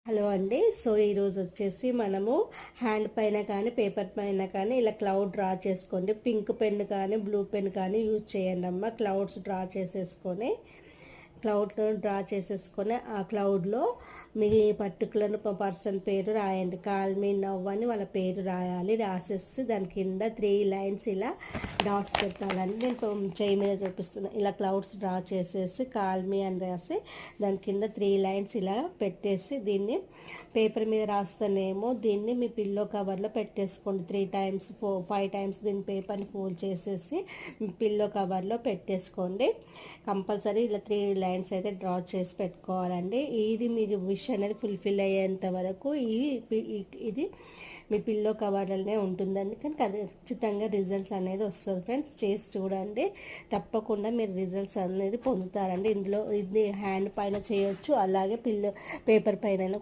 Hello అండి. So ఈరోజు వచ్చేసి మనము హ్యాండ్ పైన కానీ పేపర్ పైన కానీ ఇలా క్లౌడ్ డ్రా చేసుకోండి. పింక్ పెన్ కానీ బ్లూ పెన్ కానీ యూజ్ చేయండి అమ్మ. క్లౌడ్స్ డ్రా చేసేసుకొని ఆ క్లౌడ్లో మీ పర్టికులర్ పర్సన్ పేరు రాయండి. కాల్ మీ నవ్ అని వాళ్ళ పేరు రాయాలి. రాసేసి దాని కింద 3 లైన్స్ ఇలా డాట్స్ పెట్టాలండి. నేను చేయి మీద చూపిస్తున్నాను. ఇలా క్లౌడ్స్ డ్రా చేసేసి కాల్ మీ అని రాసి దాని కింద 3 లైన్స్ ఇలా పెట్టేసి దీన్ని పేపర్ మీద రాస్తేనేమో దీన్ని మీ పిల్లో కవర్లో పెట్టేసుకోండి. 3 టైమ్స్ 5 టైమ్స్ దీని పేపర్ని ఫోల్డ్ చేసేసి పిల్లో కవర్లో పెట్టేసుకోండి. కంపల్సరీ ఇలా 3 లైన్స్ అయితే డ్రా చేసి పెట్టుకోవాలండి. ఇది మీరు విష్ అనేది ఫుల్ఫిల్ అయ్యేంత వరకు ఇది మీ పిల్లో కవర్లోనే ఉంటుందండి. కానీ ఖచ్చితంగా రిజల్ట్స్ అనేది వస్తుంది ఫ్రెండ్స్. చేసి చూడండి, తప్పకుండా మీరు రిజల్ట్స్ అనేది పొందుతారండి. ఇందులో ఇది హ్యాండ్ పైన చేయొచ్చు, అలాగే పేపర్ పైన కూడా